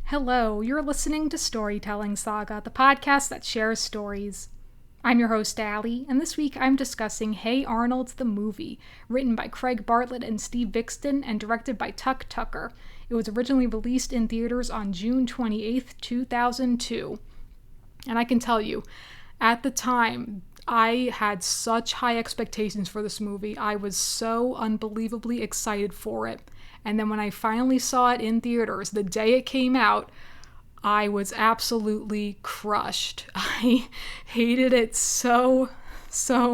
Hello, you're listening to Storytelling Saga, the podcast that shares stories. I'm your host, Allie, and this week I'm discussing Hey Arnold, the movie, written by Craig Bartlett and Steve Bixton and directed by Tuck Tucker. It was originally released in theaters on June 28th, 2002. And I can tell you, at the time, I had such high expectations for this movie. I was so unbelievably excited for it. And then when I finally saw it in theaters, the day it came out, I was absolutely crushed. I hated it so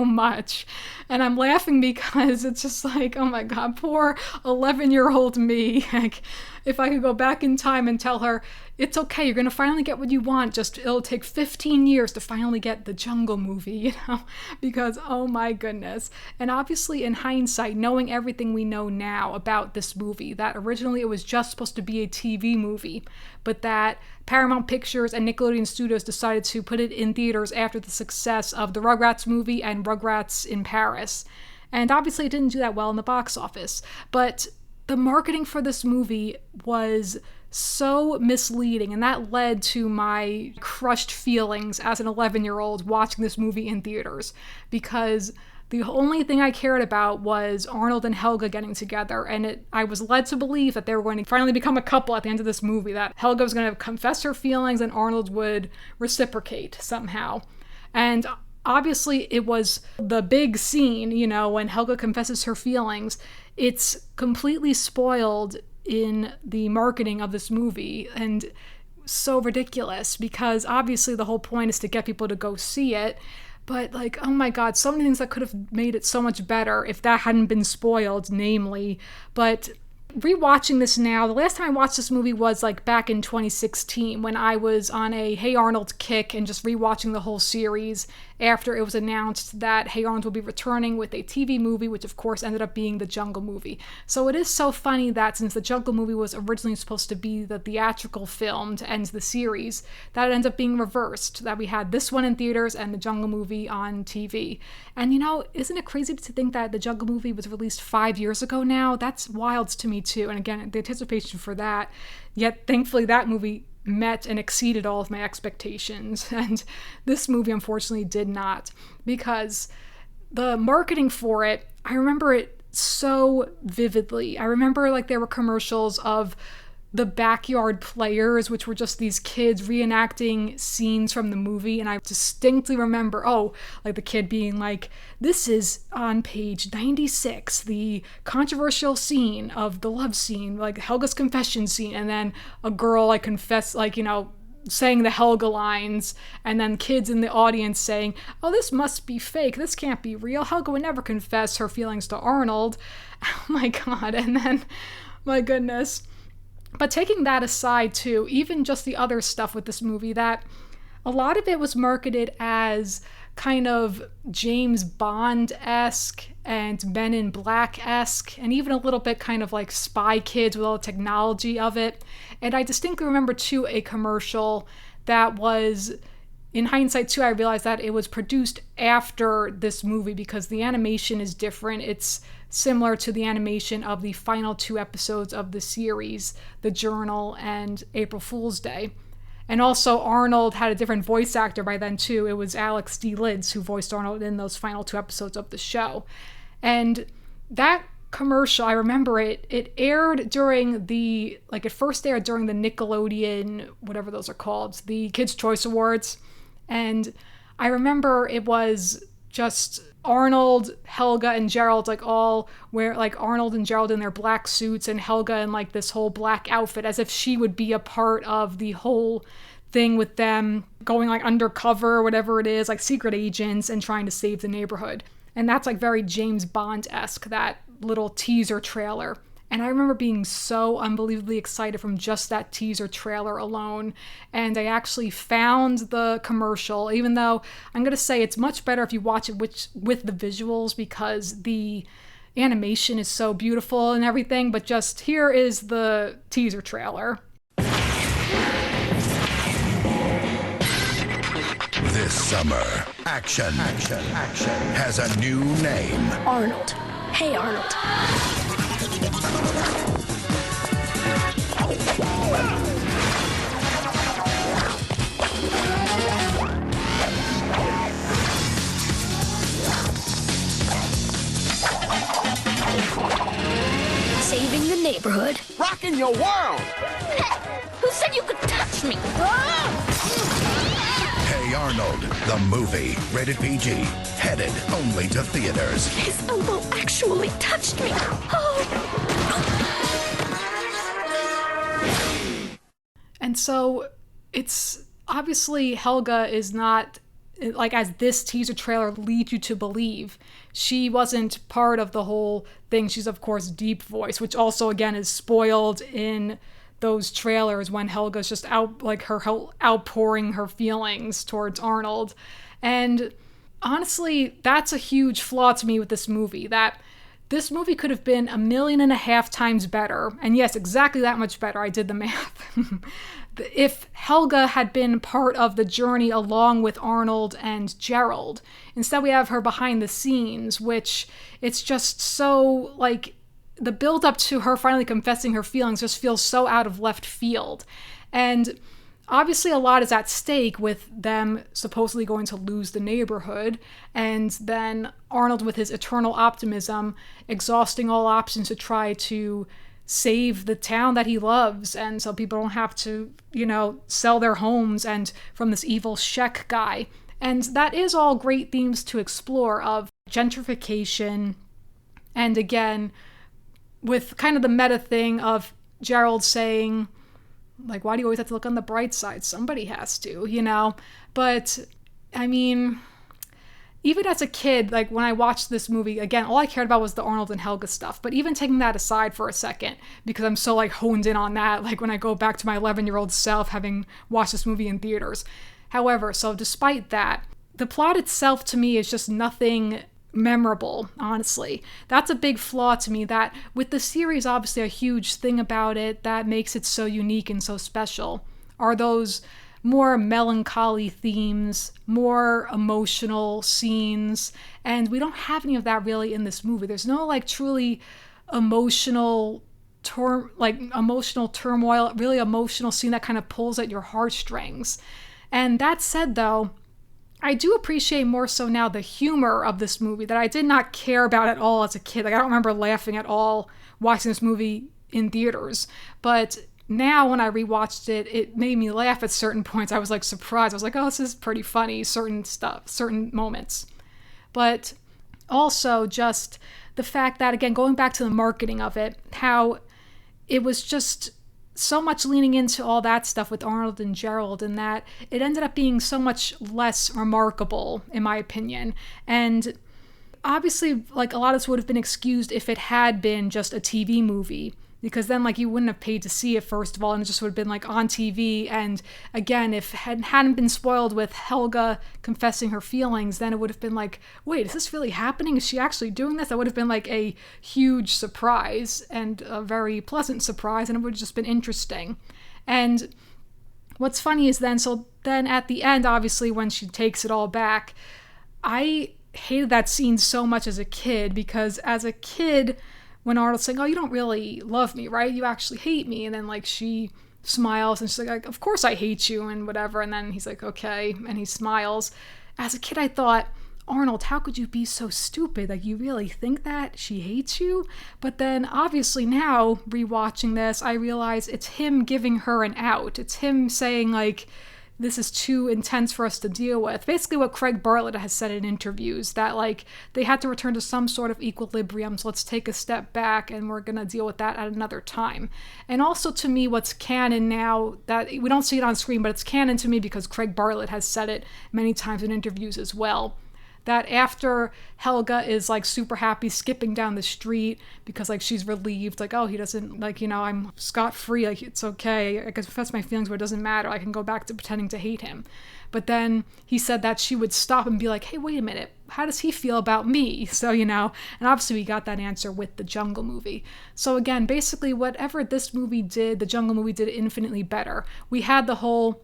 much. And I'm laughing because it's just like, oh my God, poor 11-year-old me. Like, if I could go back in time and tell her, it's okay, you're going to finally get what you want, just it'll take 15 years to finally get the Jungle movie, because oh my goodness. And obviously in hindsight, knowing everything we know now about this movie, that originally it was just supposed to be a TV movie, but that Paramount Pictures and Nickelodeon Studios decided to put it in theaters after the success of the Rugrats movie and Rugrats in Paris. And obviously it didn't do that well in the box office, but the marketing for this movie was so misleading, and that led to my crushed feelings as an 11-year-old watching this movie in theaters, because the only thing I cared about was Arnold and Helga getting together, and I was led to believe that they were going to finally become a couple at the end of this movie, that Helga was going to confess her feelings and Arnold would reciprocate somehow. And obviously it was the big scene, when Helga confesses her feelings. It's completely spoiled in the marketing of this movie, and so ridiculous, because obviously the whole point is to get people to go see it. But like, oh my God, so many things that could have made it so much better if that hadn't been spoiled, namely. But rewatching this now, the last time I watched this movie was like back in 2016 when I was on a Hey Arnold kick and just rewatching the whole series after it was announced that Hey Arnold will be returning with a TV movie, which of course ended up being the Jungle movie. So it is so funny that since the Jungle movie was originally supposed to be the theatrical film to end the series, that it ended up being reversed, that we had this one in theaters and the Jungle movie on TV. And isn't it crazy to think that the Jungle movie was released 5 years ago now? That's wild to me too. And again, the anticipation for that, yet thankfully that movie met and exceeded all of my expectations. And this movie unfortunately did not, because the marketing for it, I remember it so vividly. I remember like there were commercials of the Backyard Players, which were just these kids reenacting scenes from the movie. And I distinctly remember, like the kid being like, this is on page 96, the controversial scene of the love scene, like Helga's confession scene. And then a girl, saying the Helga lines, and then kids in the audience saying, oh, this must be fake. This can't be real. Helga would never confess her feelings to Arnold. Oh my God. And then, my goodness. But taking that aside too, even just the other stuff with this movie, that a lot of it was marketed as kind of James Bond-esque and Men in Black-esque, and even a little bit kind of like Spy Kids with all the technology of it. And I distinctly remember too a commercial that was, in hindsight too, I realized that it was produced after this movie because the animation is different. It's similar to the animation of the final 2 episodes of the series, The Journal and April Fool's Day. And also Arnold had a different voice actor by then too. It was Alex D. Lids who voiced Arnold in those final 2 episodes of the show. And that commercial, I remember it aired during it first aired during the Nickelodeon, whatever those are called, the Kids' Choice Awards. And I remember it was just Arnold, Helga, and Gerald all wear Arnold and Gerald in their black suits and Helga in this whole black outfit, as if she would be a part of the whole thing with them going undercover or whatever it is, secret agents and trying to save the neighborhood. And that's very James Bond-esque, that little teaser trailer. And I remember being so unbelievably excited from just that teaser trailer alone. And I actually found the commercial, even though I'm going to say it's much better if you watch it with the visuals, because the animation is so beautiful and everything. But just here is the teaser trailer. This summer, action has a new name. Arnold. Hey Arnold. neighborhood. Rocking your world! Who said you could touch me? Hey Arnold, the movie. Rated PG. Headed only to theaters. His elbow actually touched me. And so it's obviously Helga is not, like, as this teaser trailer leads you to believe, she wasn't part of the whole thing. She's, of course, deep voice, which also, again, is spoiled in those trailers when Helga's just out, like, her outpouring her feelings towards Arnold. And honestly, that's a huge flaw to me with this movie, that this movie could have been 1.5 million times better. And yes, exactly that much better. I did the math. If Helga had been part of the journey along with Arnold and Gerald. Instead, we have her behind the scenes, which it's just so, like, the build up to her finally confessing her feelings just feels so out of left field. And obviously a lot is at stake with them supposedly going to lose the neighborhood, and then Arnold with his eternal optimism exhausting all options to try to save the town that he loves, and so people don't have to, sell their homes and from this evil Sheck guy. And that is all great themes to explore, of gentrification, and again, with kind of the meta thing of Gerald saying, like, why do you always have to look on the bright side? Somebody has to, But, I mean, even as a kid, like, when I watched this movie, again, all I cared about was the Arnold and Helga stuff. But even taking that aside for a second, because I'm so, like, honed in on that, like, when I go back to my 11-year-old self having watched this movie in theaters. However, so despite that, the plot itself to me is just nothing memorable, honestly. That's a big flaw to me, that with the series, obviously a huge thing about it that makes it so unique and so special are those more melancholy themes, more emotional scenes, and we don't have any of that really in this movie. There's no, like, truly emotional turmoil, really emotional scene that kind of pulls at your heartstrings. And that said, though, I do appreciate more so now the humor of this movie that I did not care about at all as a kid. Like, I don't remember laughing at all watching this movie in theaters. But now when I rewatched it, it made me laugh at certain points. I was, like, surprised. I was like, oh, this is pretty funny, certain moments. But also just the fact that, again, going back to the marketing of it, how it was just so much leaning into all that stuff with Arnold and Gerald, and that it ended up being so much less remarkable, in my opinion. And obviously, like, a lot of this would have been excused if it had been just a TV movie, because then, like, you wouldn't have paid to see it, first of all, and it just would have been, like, on TV. And again, if it hadn't been spoiled with Helga confessing her feelings, then it would have been like, wait, is this really happening? Is she actually doing this? That would have been, like, a huge surprise, and a very pleasant surprise, and it would have just been interesting. And what's funny is then at the end, obviously, when she takes it all back, I hated that scene so much as a kid, because as a kid, when Arnold's saying, oh, you don't really love me, right? You actually hate me. And then, like, she smiles and she's like, of course I hate you and whatever. And then he's like, okay. And he smiles. As a kid, I thought, Arnold, how could you be so stupid? Like, you really think that she hates you? But then obviously now, rewatching this, I realize it's him giving her an out. It's him saying, like, this is too intense for us to deal with. Basically what Craig Bartlett has said in interviews, that, like, they had to return to some sort of equilibrium, so let's take a step back and we're gonna deal with that at another time. And also, to me, what's canon now, that we don't see it on screen, but it's canon to me because Craig Bartlett has said it many times in interviews as well, that after Helga is, like, super happy skipping down the street because, like, she's relieved, like, oh, he doesn't, like, I'm scot-free, like, it's okay, I can confess my feelings, but it doesn't matter, I can go back to pretending to hate him. But then he said that she would stop and be like, hey, wait a minute, how does he feel about me? So, and obviously we got that answer with the Jungle movie. So again, basically whatever this movie did, the Jungle movie did infinitely better. We had the whole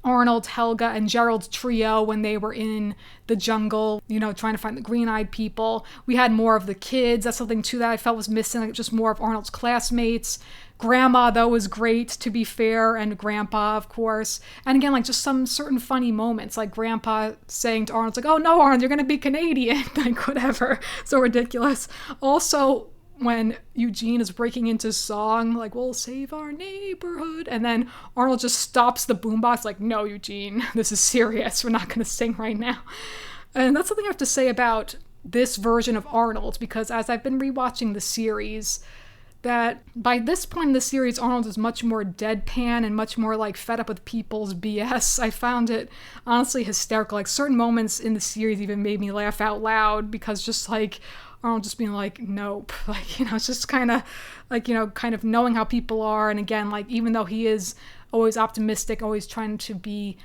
Arnold, Helga, and Gerald trio when they were in the jungle, trying to find the green-eyed people. We had more of the kids. That's something, too, that I felt was missing, like, just more of Arnold's classmates. Grandma, though, was great, to be fair, and Grandpa, of course. And again, like, just some certain funny moments, like Grandpa saying to Arnold, like, oh, no, Arnold, you're going to be Canadian, like, whatever. So ridiculous. Also, when Eugene is breaking into song, like, we'll save our neighborhood. And then Arnold just stops the boombox, like, no, Eugene, this is serious. We're not going to sing right now. And that's something I have to say about this version of Arnold, because as I've been rewatching the series, that by this point in the series, Arnold is much more deadpan and much more like fed up with people's BS. I found it honestly hysterical. Like certain moments in the series even made me laugh out loud because just like Arnold just being like, nope. Like, it's just kind of like, kind of knowing how people are. And again, like, even though he is always optimistic, always trying to be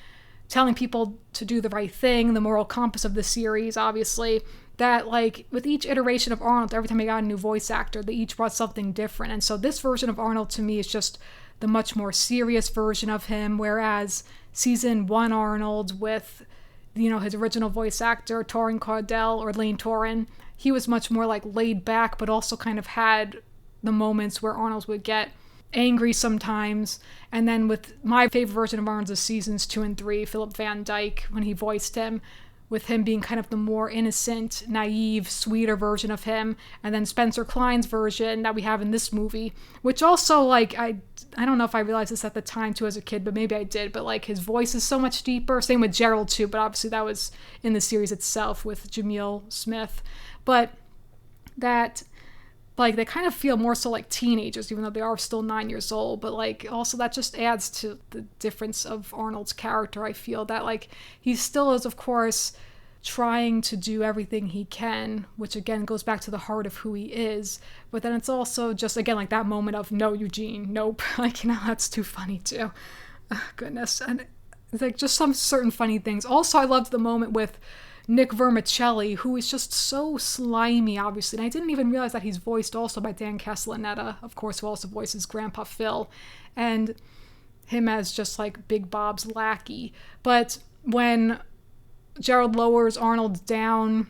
telling people to do the right thing, the moral compass of the series, obviously, that like with each iteration of Arnold, every time he got a new voice actor, they each brought something different. And so this version of Arnold to me is just the much more serious version of him, whereas season 1 Arnold with, his original voice actor, Torrin Cordell or Lane Torrin, he was much more like laid back, but also kind of had the moments where Arnold would get angry sometimes. And then with my favorite version of Arnold is seasons 2 and 3, Philip Van Dyke, when he voiced him, with him being kind of the more innocent, naive, sweeter version of him. And then Spencer Klein's version that we have in this movie, which also, like, I don't know if I realized this at the time too as a kid, but maybe I did, but like his voice is so much deeper. Same with Gerald too, but obviously that was in the series itself with Jamil Smith. But that, like, they kind of feel more so like teenagers, even though they are still 9 years old. But like also that just adds to the difference of Arnold's character. I feel that like he still is, of course, trying to do everything he can, which again goes back to the heart of who he is. But then it's also just, again, like that moment of, no, Eugene, nope. Like, that's too funny too. Goodness. And it's like just some certain funny things. Also, I loved the moment with Nick Vermicelli, who is just so slimy, obviously. And I didn't even realize that he's voiced also by Dan Castellaneta, of course, who also voices Grandpa Phil. And him as just like Big Bob's lackey. But when Gerald lowers Arnold down,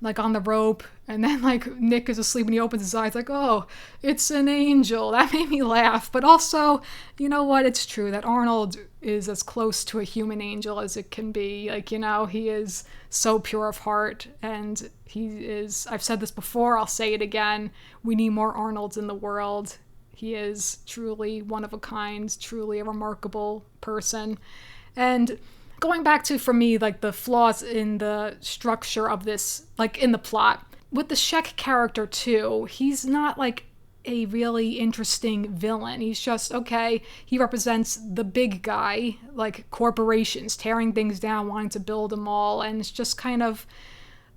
like on the rope, and then like Nick is asleep and he opens his eyes like, oh, it's an angel. That made me laugh. But also, you know what? It's true that Arnold is as close to a human angel as it can be. Like, he is so pure of heart, and he is, I've said this before, I'll say it again, we need more Arnolds in the world. He is truly one of a kind, truly a remarkable person. And going back to, for me, like the flaws in the structure of this, like in the plot, with the Sheck character too, he's not like a really interesting villain. He's just, okay, he represents the big guy, like corporations tearing things down, wanting to build them all, and it's just kind of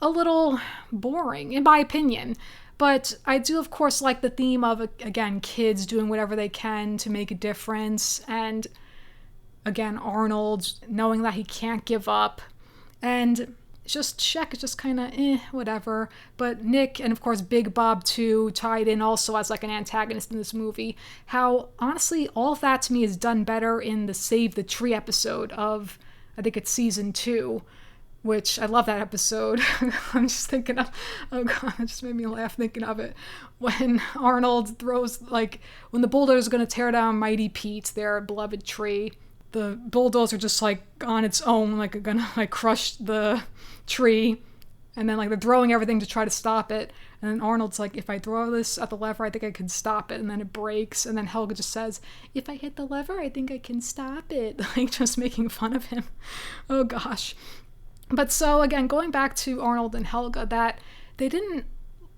a little boring, in my opinion. But I do, of course, like the theme of, again, kids doing whatever they can to make a difference, and again, Arnold knowing that he can't give up, and just Sheck is just kind of whatever. But Nick, and of course Big Bob too, tied in also as like an antagonist in this movie. How honestly all of that to me is done better in the Save the Tree episode of, I think it's season 2, which I love that episode. I'm just thinking of, oh god, it just made me laugh thinking of it. When Arnold throws, like, when the bulldozer is going to tear down Mighty Pete, their beloved tree, the bulldozer just like on its own, like gonna like crush the tree, and then like they're throwing everything to try to stop it, and then Arnold's like, if I throw this at the lever, I think I can stop it, and then it breaks, and then Helga just says, if I hit the lever, I think I can stop it, like just making fun of him. Oh gosh. But so again, going back to Arnold and Helga, that they didn't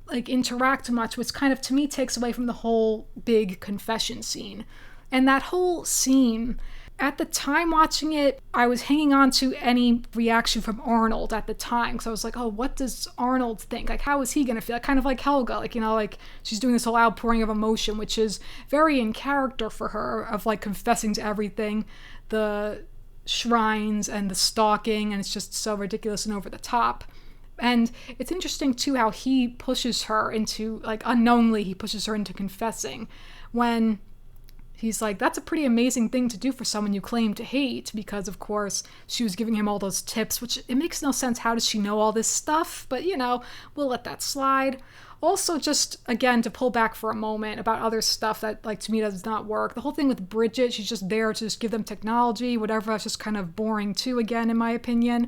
like interact much, which kind of to me takes away from the whole big confession scene. And that whole scene, at the time watching it, I was hanging on to any reaction from Arnold at the time. So I was like, oh, what does Arnold think? Like, how is he going to feel? Kind of like Helga, like, like she's doing this whole outpouring of emotion, which is very in character for her, of like confessing to everything, the shrines and the stalking, and it's just so ridiculous and over the top. And it's interesting too how he pushes her into, like, unknowingly he pushes her into confessing, when he's like, that's a pretty amazing thing to do for someone you claim to hate, because of course she was giving him all those tips, which it makes no sense. How does she know all this stuff? But we'll let that slide. Also, just again, to pull back for a moment about other stuff that, like, to me does not work. The whole thing with Bridget, she's just there to just give them technology, whatever. That's just kind of boring too, again, in my opinion.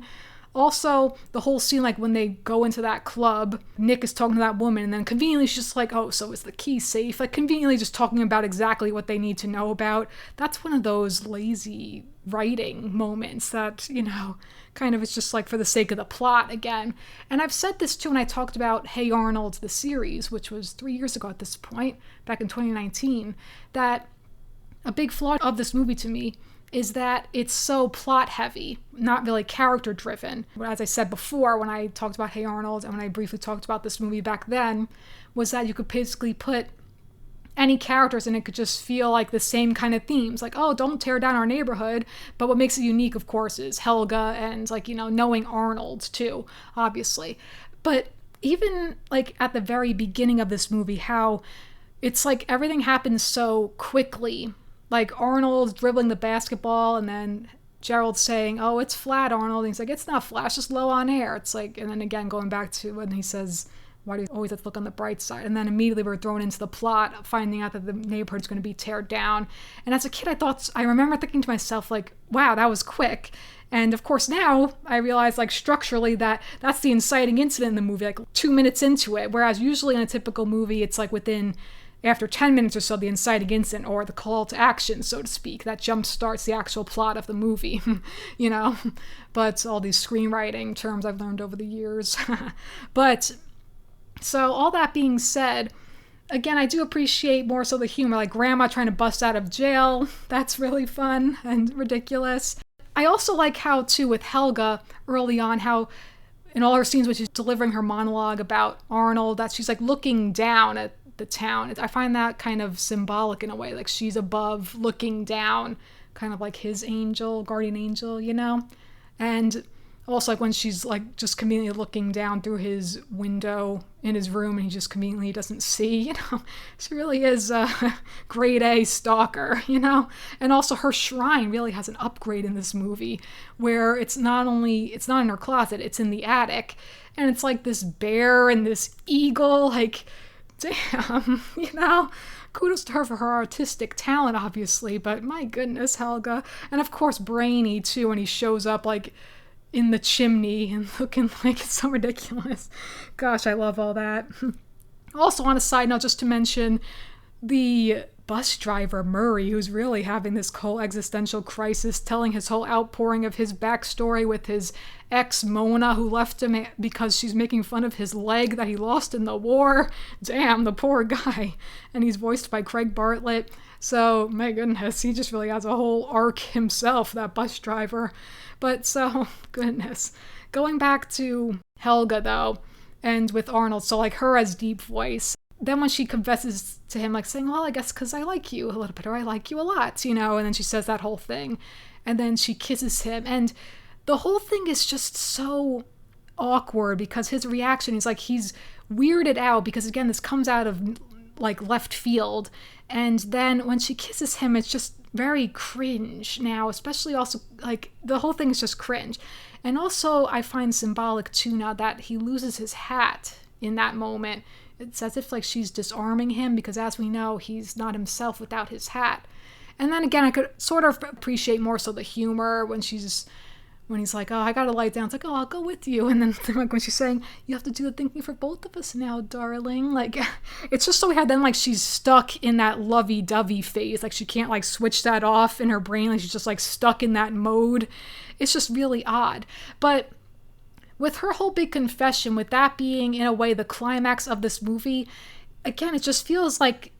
Also, the whole scene, like when they go into that club, Nick is talking to that woman, and then conveniently she's just like, oh, so is the key safe? Like conveniently just talking about exactly what they need to know about. That's one of those lazy writing moments that, kind of it's just like for the sake of the plot again. And I've said this too when I talked about Hey Arnold, the series, which was 3 years ago at this point, back in 2019, that a big flaw of this movie to me is that it's so plot heavy, not really character driven. As I said before, when I talked about Hey Arnold and when I briefly talked about this movie back then, was that you could basically put any characters and it could just feel like the same kind of themes. Like, oh, don't tear down our neighborhood. But what makes it unique, of course, is Helga and knowing Arnold too, obviously. But even like at the very beginning of this movie, how it's like everything happens so quickly. Like Arnold dribbling the basketball and then Gerald saying, oh, it's flat, Arnold. And he's like, it's not flat, it's just low on air. It's like, and then again, going back to when he says, why do you always have to look on the bright side? And then immediately we're thrown into the plot, finding out that the neighborhood's going to be teared down. And as a kid, I remember thinking to myself, like, wow, that was quick. And of course now I realize like structurally that's the inciting incident in the movie, like 2 minutes into it. Whereas usually in a typical movie, it's like after 10 minutes or so, the inciting incident or the call to action, so to speak, that jump starts the actual plot of the movie, But all these screenwriting terms I've learned over the years. But so all that being said, again, I do appreciate more so the humor, like Grandma trying to bust out of jail. That's really fun and ridiculous. I also like how, too, with Helga early on, how in all her scenes when she's delivering her monologue about Arnold, that she's like looking down at the town. I find that kind of symbolic in a way, like she's above looking down, kind of like his angel, guardian angel, And also like when she's like just conveniently looking down through his window in his room and he just conveniently doesn't see, She really is a grade A stalker, And also her shrine really has an upgrade in this movie where it's not in her closet, it's in the attic. And it's like this bear and this eagle, like, damn, kudos to her for her artistic talent, obviously, but my goodness, Helga. And of course, Brainy, too, when he shows up, like, in the chimney and looking like it's so ridiculous. Gosh, I love all that. Also, on a side note, just to mention, the bus driver, Murray, who's really having this whole existential crisis, telling his whole outpouring of his backstory with his ex, Mona, who left him because she's making fun of his leg that he lost in the war. Damn, the poor guy. And he's voiced by Craig Bartlett. So, my goodness, he just really has a whole arc himself, that bus driver. But so, goodness. Going back to Helga, though, and with Arnold, so like her as deep voice. Then when she confesses to him, like saying, well, I guess because I like you a little bit, or I like you a lot, and then she says that whole thing. And then she kisses him. And the whole thing is just so awkward because his reaction is like he's weirded out because, again, this comes out of like left field. And then when she kisses him, it's just very cringe now, especially also like the whole thing is just cringe. And also I find symbolic too now that he loses his hat in that moment. It's as if like she's disarming him because, as we know, he's not himself without his hat. And then again, I could sort of appreciate more so the humor when he's like, oh, I gotta lie down. It's like, oh, I'll go with you. And then like when she's saying, you have to do the thinking for both of us now, darling. Like, it's just so we had then like she's stuck in that lovey-dovey phase. Like she can't like switch that off in her brain. Like she's just like stuck in that mode. It's just really odd. But with her whole big confession, with that being in a way the climax of this movie, again, it just feels like,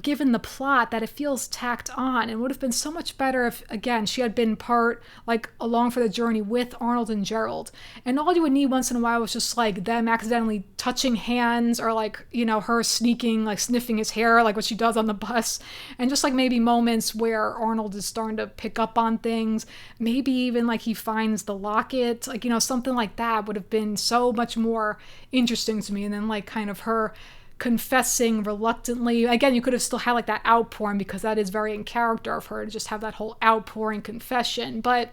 given the plot, that it feels tacked on. It would have been so much better if, again, she had been part, like, along for the journey with Arnold and Gerald. And all you would need once in a while was just, like, them accidentally touching hands or, like, her sneaking, like, sniffing his hair, like what she does on the bus. And just, like, maybe moments where Arnold is starting to pick up on things. Maybe even, like, he finds the locket. Like, something like that would have been so much more interesting to me. And then, like, kind of her confessing reluctantly. Again, you could have still had like that outpouring because that is very in character of her to just have that whole outpouring confession. But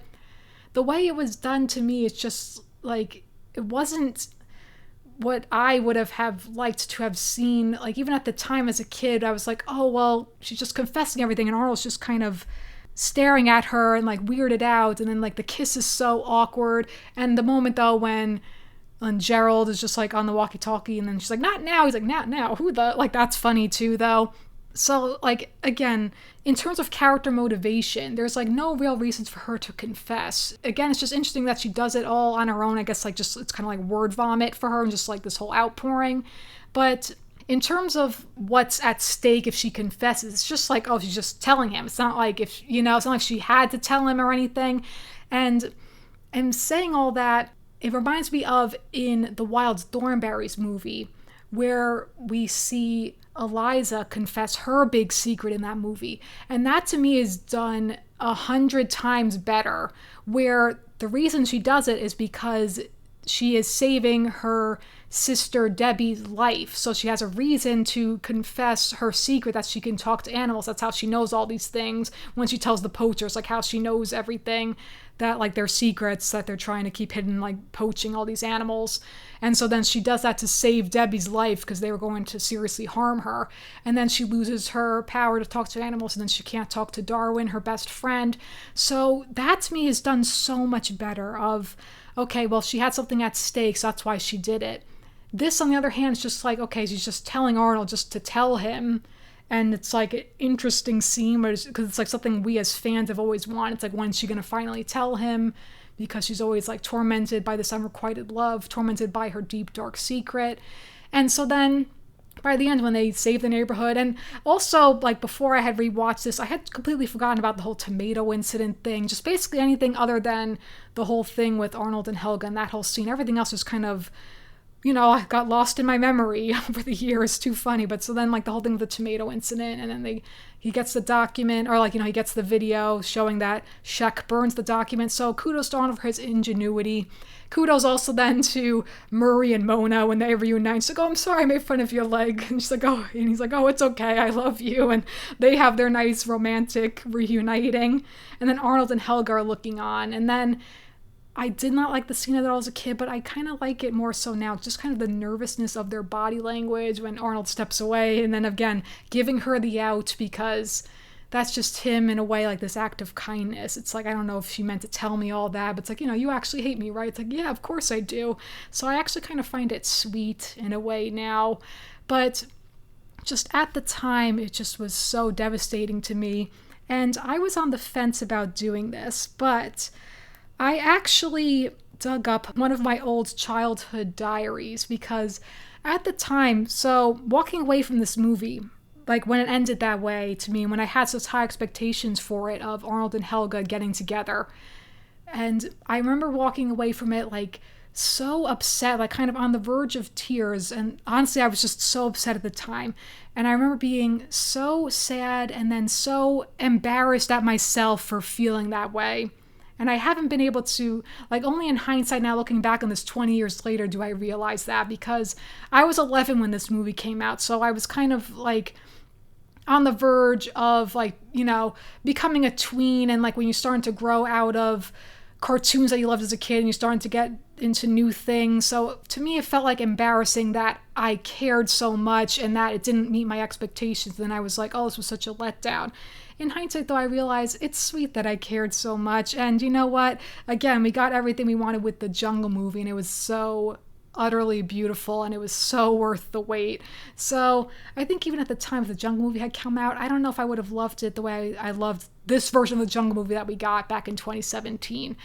the way it was done to me, it's just like, it wasn't what I would have liked to have seen. Like even at the time as a kid, I was like, oh, well, she's just confessing everything and Arnold's just kind of staring at her and like weirded out, and then like the kiss is so awkward. And the moment though when Gerald is just like on the walkie-talkie and then she's like, not now, he's like, not now, who the, like, that's funny too though. So like, again, in terms of character motivation, there's like no real reasons for her to confess. Again, it's just interesting that she does it all on her own. I guess like just it's kind of like word vomit for her and just like this whole outpouring. But in terms of what's at stake if she confesses, it's just like, oh, she's just telling him. It's not like if, you know, it's not like she had to tell him or anything. And saying all that, it reminds me of in the Wild Thornberrys movie, where we see Eliza confess her big secret in that movie. And that to me is done 100 times better, where the reason she does it is because she is saving her sister Debbie's life. So she has a reason to confess her secret that she can talk to animals. That's how she knows all these things. When she tells the poachers, like how she knows everything, that like their secrets that they're trying to keep hidden, like poaching all these animals. And so then she does that to save Debbie's life because they were going to seriously harm her. And then she loses her power to talk to animals, and then she can't talk to Darwin, her best friend. So that to me is done so much better of, okay, well, she had something at stake, so that's why she did it. This, on the other hand, is just like, okay, she's just telling Arnold just to tell him. And it's like an interesting scene because it's like something we as fans have always wanted. It's like, when's she going to finally tell him? Because she's always like tormented by this unrequited love, tormented by her deep, dark secret. And so then by the end, when they save the neighborhood, and also like before I had rewatched this, I had completely forgotten about the whole tomato incident thing, just basically anything other than the whole thing with Arnold and Helga and that whole scene. Everything else was kind of, you know, I got lost in my memory over the years. Too funny. But so then like the whole thing with the tomato incident, and then he gets the document, or like, you know, he gets the video showing that Sheck burns the document. So kudos to Arnold for his ingenuity. Kudos also then to Murray and Mona when they reunite. She's like, oh, I'm sorry, I made fun of your leg. And she's like, oh, and he's like, oh, it's okay, I love you. And they have their nice romantic reuniting. And then Arnold and Helga are looking on. And then I did not like the scene of that when I was a kid, but I kind of like it more so now. Just kind of the nervousness of their body language when Arnold steps away, and then again, giving her the out because that's just him in a way, like this act of kindness. It's like, I don't know if she meant to tell me all that, but it's like, you know, you actually hate me, right? It's like, yeah, of course I do. So I actually kind of find it sweet in a way now. But just at the time, it just was so devastating to me. And I was on the fence about doing this, but I actually dug up one of my old childhood diaries because at the time, so walking away from this movie, like when it ended that way to me, when I had such high expectations for it of Arnold and Helga getting together, and I remember walking away from it like so upset, like kind of on the verge of tears, and honestly I was just so upset at the time. And I remember being so sad and then so embarrassed at myself for feeling that way. And I haven't been able to, like, only in hindsight now, looking back on this 20 years later, do I realize that, because I was 11 when this movie came out. So I was kind of like on the verge of, like, you know, becoming a tween, and like when you're starting to grow out of cartoons that you loved as a kid and you're starting to get into new things. So to me, it felt like embarrassing that I cared so much and that it didn't meet my expectations. And then I was like, oh, this was such a letdown. In hindsight, though, I realize it's sweet that I cared so much. And you know what? Again, we got everything we wanted with the Jungle movie, and it was so utterly beautiful, and it was so worth the wait. So I think even at the time the Jungle movie had come out, I don't know if I would have loved it the way I loved this version of the Jungle movie that we got back in 2017.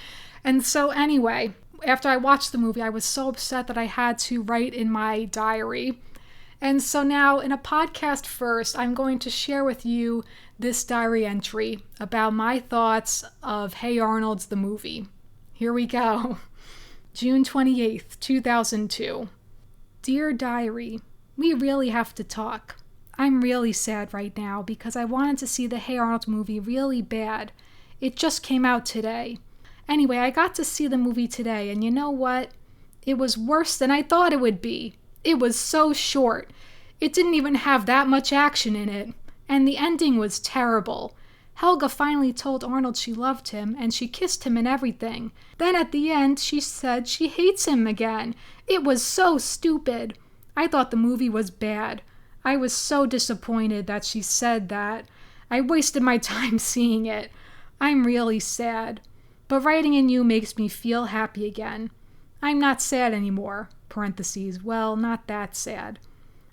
And so anyway, after I watched the movie, I was so upset that I had to write in my diary. And so now, in a podcast first, I'm going to share with you this diary entry about my thoughts of Hey Arnold, the movie. Here we go. June 28th, 2002. Dear Diary, we really have to talk. I'm really sad right now because I wanted to see the Hey Arnold movie really bad. It just came out today. Anyway, I got to see the movie today, and you know what? It was worse than I thought it would be. It was so short. It didn't even have that much action in it. And the ending was terrible. Helga finally told Arnold she loved him, and she kissed him and everything. Then at the end, she said she hates him again. It was so stupid. I thought the movie was bad. I was so disappointed that she said that. I wasted my time seeing it. I'm really sad. But writing in you makes me feel happy again. I'm not sad anymore. Parentheses, well, not that sad.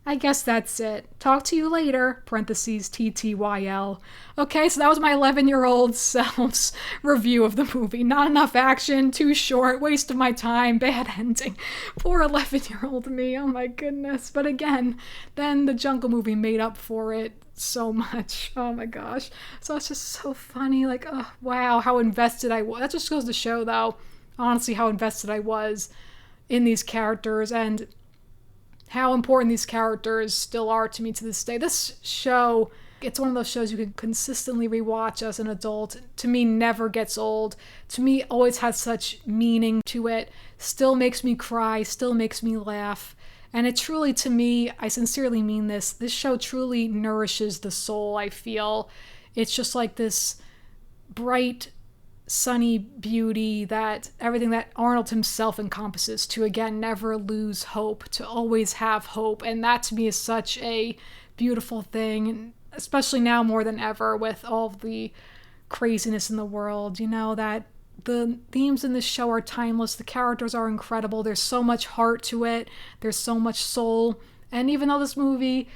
I guess that's it. Talk to you later. Parentheses, TTYL. Okay, so that was my 11-year-old self's review of the movie. Not enough action, too short, waste of my time, bad ending. Poor 11-year-old me, oh my goodness. But again, then the Jungle movie made up for it so much. Oh my gosh. So it's just so funny. Like, oh, wow, how invested I was. That just goes to show, though, honestly, how invested I was in these characters and how important these characters still are to me to this day. This show, it's one of those shows you can consistently rewatch as an adult. To me, never gets old. To me, always has such meaning to it. Still makes me cry, still makes me laugh. And it truly, to me, I sincerely mean this show truly nourishes the soul, I feel. It's just like this bright, sunny beauty, that everything that Arnold himself encompasses, to again never lose hope, to always have hope. And that to me is such a beautiful thing, especially now more than ever with all of the craziness in the world, that the themes in this show are timeless. The characters are incredible. There's so much heart to it. There's so much soul. And even though this movie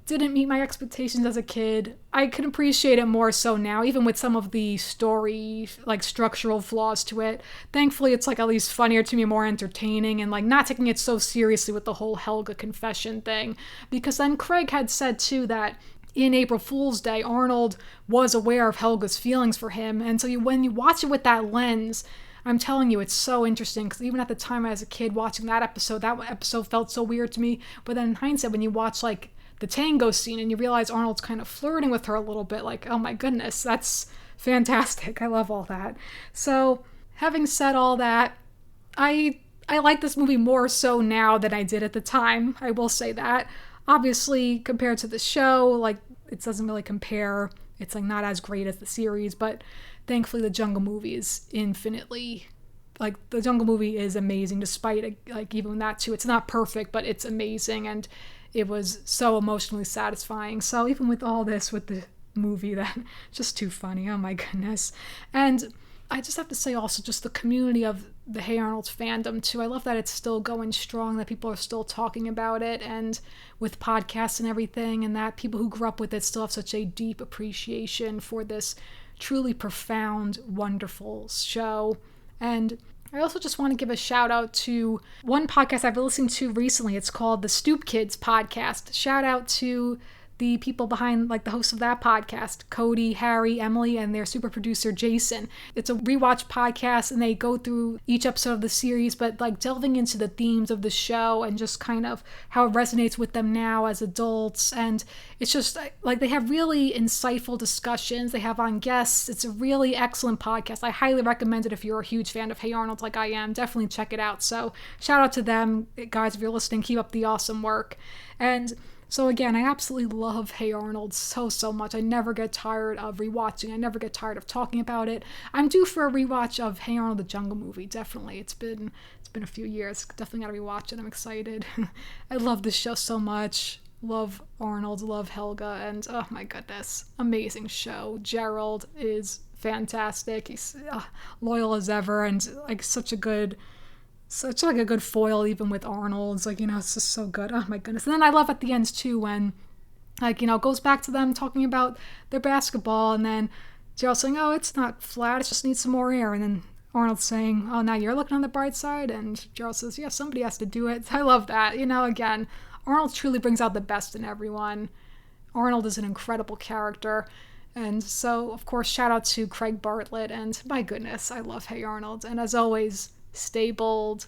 didn't meet my expectations as a kid, I can appreciate it more so now, even with some of the story, like structural flaws to it. Thankfully, it's like at least funnier to me, more entertaining, and like not taking it so seriously with the whole Helga confession thing. Because then Craig had said too that in April Fool's Day, Arnold was aware of Helga's feelings for him. And so when you watch it with that lens, I'm telling you, it's so interesting, because even at the time as a kid watching that episode felt so weird to me. But then in hindsight, when you watch like the tango scene and you realize Arnold's kind of flirting with her a little bit, like, oh my goodness, that's fantastic. I love all that. So having said all that, I like this movie more so now than I did at the time. I will say that. Obviously, compared to the show, like, it doesn't really compare. It's like not as great as the series, but thankfully the Jungle movie is infinitely, like, the Jungle movie is amazing, despite like even that too. It's not perfect, but it's amazing, and it was so emotionally satisfying. So even with all this with the movie, that just too funny. Oh my goodness. And I just have to say also just the community of the Hey Arnold fandom too. I love that it's still going strong, that people are still talking about it, and with podcasts and everything, and that people who grew up with it still have such a deep appreciation for this truly profound, wonderful show. And I also just want to give a shout out to one podcast I've been listening to recently. It's called the Stoop Kids podcast. Shout out to the people behind, like, the hosts of that podcast, Cody, Harry, Emily, and their super producer, Jason. It's a rewatch podcast, and they go through each episode of the series, but like delving into the themes of the show and just kind of how it resonates with them now as adults. And it's just like they have really insightful discussions. They have on guests. It's a really excellent podcast. I highly recommend it if you're a huge fan of Hey Arnold like I am. Definitely check it out. So shout out to them, guys. If you're listening, keep up the awesome work. And so again, I absolutely love Hey Arnold so much. I never get tired of rewatching. I never get tired of talking about it. I'm due for a rewatch of Hey Arnold the Jungle movie, definitely. It's been a few years. Definitely gotta rewatch it. I'm excited. I love this show so much. Love Arnold, love Helga, and oh my goodness, amazing show. Gerald is fantastic. He's loyal as ever, and like such a good foil even with Arnold. It's like, it's just so good. Oh my goodness. And then I love at the end too when, like, it goes back to them talking about their basketball, and then Gerald's saying, oh, it's not flat, it just needs some more air. And then Arnold's saying, oh, now you're looking on the bright side. And Gerald says, yeah, somebody has to do it. I love that. Again, Arnold truly brings out the best in everyone. Arnold is an incredible character. And so, of course, shout out to Craig Bartlett. And my goodness, I love Hey Arnold. And as always, stay bold.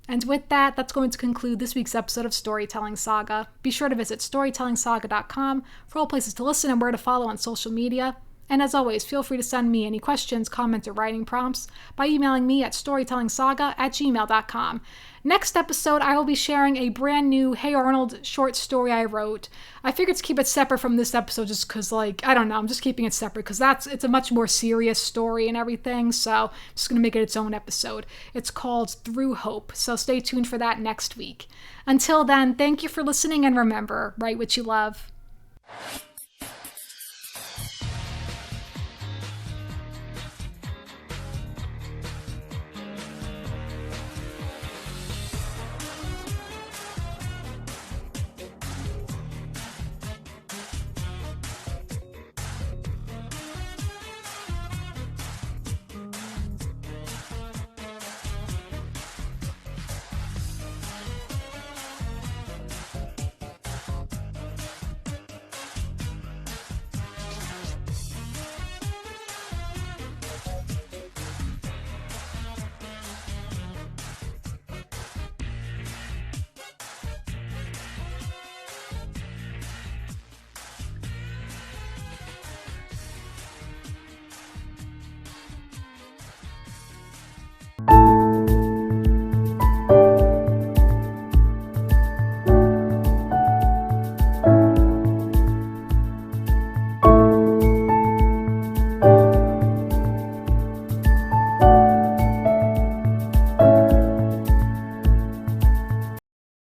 And with that, that's going to conclude this week's episode of Storytelling Saga. Be sure to visit storytellingsaga.com for all places to listen and where to follow on social media. And as always, feel free to send me any questions, comments, or writing prompts by emailing me at storytellingsaga@gmail.com. Next episode, I will be sharing a brand new Hey Arnold short story I wrote. I figured to keep it separate from this episode just because, I don't know, I'm just keeping it separate because it's a much more serious story and everything, so I'm just going to make it its own episode. It's called Through Hope, so stay tuned for that next week. Until then, thank you for listening, and remember, write what you love.